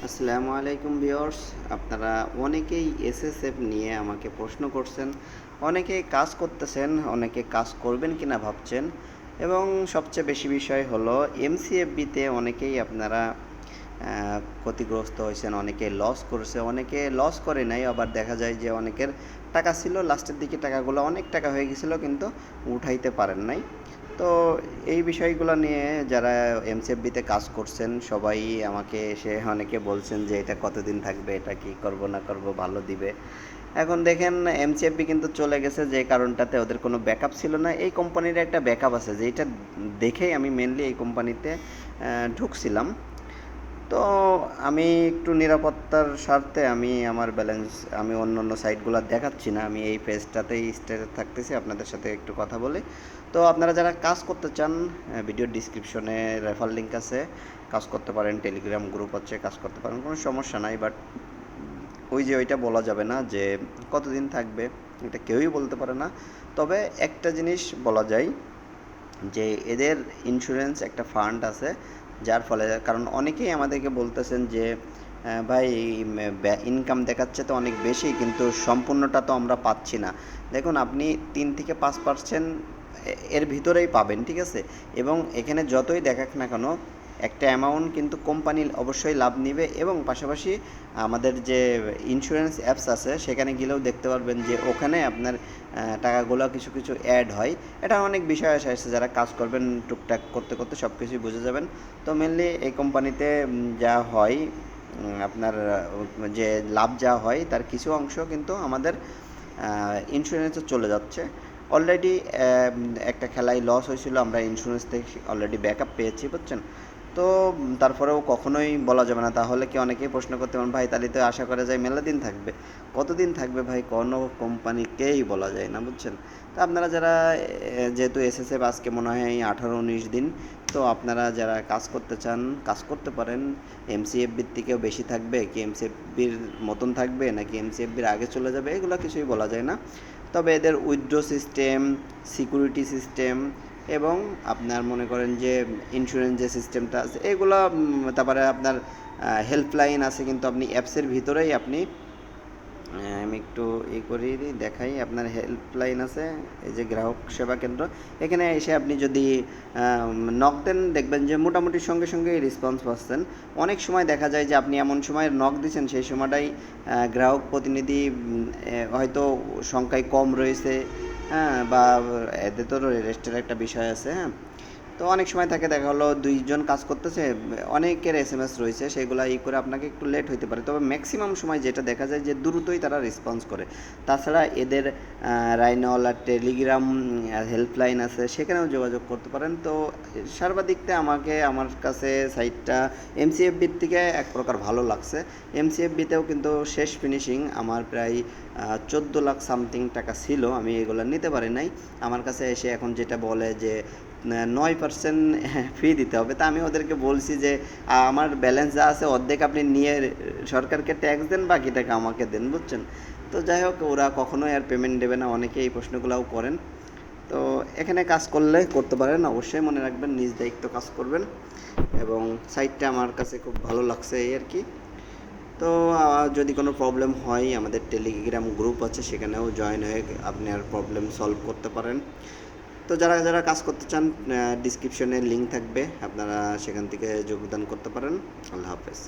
আসসালামু আলাইকুম ভিউয়ার্স। আপনারা অনেকেই এসএসএফ নিয়ে আমাকে প্রশ্ন করছেন, অনেকেই কাজ করতেছেন, অনেকে কাজ করবেন কিনা ভাবছেন, এবং সবচেয়ে বেশি বিষয় হলো এমসিএফবিতে অনেকেই আপনারা ক্ষতিগ্রস্ত হয়েছেন, অনেকে লস করেছে, অনেকে লস করে নাই, আবার দেখা যায় যে অনেকের টাকা ছিল, লাস্টের দিকে টাকাগুলো অনেক টাকা হয়ে গেছিলো কিন্তু উঠাইতে পারেন নাই। তো এই বিষয়গুলো নিয়ে যারা এমসিএফবিতে কাজ করছেন সবাই আমাকে এসে অনেকে বলছেন যে এটা কতদিন থাকবে, এটা কি করব না করব, ভালো দিবে। এখন দেখেন, এমসিএফবি কিন্তু চলে গেছে যে কারণটাতে ওদের কোনো ব্যাকআপ ছিল না। এই কোম্পানির একটা ব্যাকআপ আছে, যেটা দেখেই আমি মেনলি এই কোম্পানিতে ঢুকছিলাম। তো আমি একটু নিরাপত্তার স্বার্থে আমি আমার ব্যালেন্স আমি অন্য অন্য সাইটগুলো দেখাচ্ছি না, আমি এই পেজটাতেই স্টেটে থাকতেছি, আপনাদের সাথে একটু কথা বলি। তো আপনারা যারা কাজ করতে চান, ভিডিওর ডিসক্রিপশনে রেফার লিঙ্ক আছে, কাজ করতে পারেন, টেলিগ্রাম গ্রুপ আছে, কাজ করতে পারেন, কোনো সমস্যা নাই। বাট ওইটা বলা যাবে না যে কতদিন থাকবে, এটা কেউই বলতে পারে না। তবে একটা জিনিস বলা যায় যে এদের ইন্স্যুরেন্স একটা ফান্ড আছে, যার ফলে, কারণ অনেকেই আমাদেরকে বলতেছেন যে ভাই ইনকাম দেখাচ্ছে তো অনেক বেশি, কিন্তু সম্পূর্ণটা তো আমরা পাচ্ছি না। দেখুন, আপনি 3 থেকে 5% এর ভিতরেই পাবেন, ঠিক আছে? এবং এখানে যতই দেখাক না কেন, একটা অ্যামাউন্ট কিন্তু কোম্পানি অবশ্যই লাভ নিবে, এবং পাশাপাশি আমাদের যে ইন্স্যুরেন্স অ্যাপস আছে সেখানে গেলেও দেখতে পারবেন যে ওখানে আপনার টাকাগুলো কিছু কিছু অ্যাড হয়। এটা অনেক বিষয় আসে, যারা কাজ করবেন টুকটাক করতে করতে সব কিছুই বুঝে যাবেন। তো মেনলি এই কোম্পানিতে যা হয়, আপনার যে লাভ যা হয় তার কিছু অংশ কিন্তু আমাদের ইন্স্যুরেন্সে চলে যাচ্ছে। অলরেডি একটা খেলায় লস হয়েছিল, আমরা ইন্স্যুরেন্স থেকে অলরেডি ব্যাকআপ পেয়েছি, বুঝছেন? তো তারপরেও কখনোই বলা যাবে না। তাহলে কি অনেকেই প্রশ্ন করতে পারেন, ভাই তাহলে তো আশা করা যায় মেলা দিন থাকবে। কতদিন থাকবে ভাই, কোনো কোম্পানিকেই বলা যায় না, বুঝছেন? তো আপনারা যারা যেহেতু এসএসএফ আজকে মনে হয় 18-19 দিন, তো আপনারা যারা কাজ করতে চান কাজ করতে পারেন। এমসিএফবির থেকেও বেশি থাকবে কি এমসিএফবির মতন থাকবে, নাকি এমসিএফবির আগে চলে যাবে, এগুলো কিছুই বলা যায় না। তবে এদের উইথড্র সিস্টেম, সিকিউরিটি সিস্টেম, এবং আপনার মনে করেন যে ইন্স্যুরেন্স যে সিস্টেমটা আছে এগুলো, তারপরে আপনার হেল্পলাইন আছে, কিন্তু আপনি অ্যাপসের ভিতরেই আপনি আমি একটু করি দেখাই, আপনার হেল্পলাইন আছে, এই যে গ্রাহক সেবা কেন্দ্র, এখানে এসে আপনি যদি নক দেন, দেখবেন যে মোটামুটি সঙ্গে সঙ্গেই রেসপন্স পাচ্ছেন। অনেক সময় দেখা যায় যে আপনি এমন সময় নক দিচ্ছেন, সেই সময়টাই গ্রাহক প্রতিনিধি হয়তো সংখ্যায় কম রয়েছে, হ্যাঁ, বা এতে তো রেস্টের একটা বিষয় আছে, হ্যাঁ। তো অনেক সময় থাকে, দেখা হলো 2 জন কাজ করতেছে, অনেকের এসএমএস রয়েছে, সেগুলো করে আপনাকে একটু লেট হতে পারে। তবে ম্যাক্সিমাম সময় যেটা দেখা যায় যে দ্রুতই তারা রেসপন্স করে। তাছাড়া এদের রাইনওয়ালা টেলিগ্রাম হেল্পলাইন আছে, সেখানেও যোগাযোগ করতে পারেন। তো সর্বাধিকতে আমার কাছে সাইটটা এমসিএফবির থেকে এক প্রকার ভালো লাগছে। এমসিএফবিতেও কিন্তু শেষ ফিনিশিং আমার প্রায় 14 লাখ সামথিং টাকা ছিল, আমি এগুলো নিতে পারি নাই। আমার কাছে এসে এখন যেটা বলে যে 9% ফি দিতে হবে, তা আমি ওদেরকে বলছি যে আমার ব্যালেন্স যা আছে অর্ধেক আপনি নিয়ে সরকারকে ট্যাক্স দেন, বাকি টাকা আমাকে দেন, বুঝছেন? তো যাই হোক, ওরা কখনোই আর পেমেন্ট দেবে না, অনেকে এই প্রশ্নগুলোও করেন। তো এখানে কাজ করলে করতে পারেন, অবশ্যই মনে রাখবেন নিজ দায়িত্ব কাজ করবেন, এবং সাইটটা আমার কাছে খুব ভালো লাগছে এই আর কি। তো যদি কোনো প্রবলেম হয়, আমাদের টেলিগ্রাম গ্রুপ আছে, সেখানেও জয়েন হয়ে আপনি আর প্রবলেম সলভ করতে পারেন। তো যারা যারা কাজ করতে চান, ডিসক্রিপশনে লিঙ্ক থাকবে, আপনারা সেখান থেকে যোগদান করতে পারেন। আল্লাহ হাফেজ।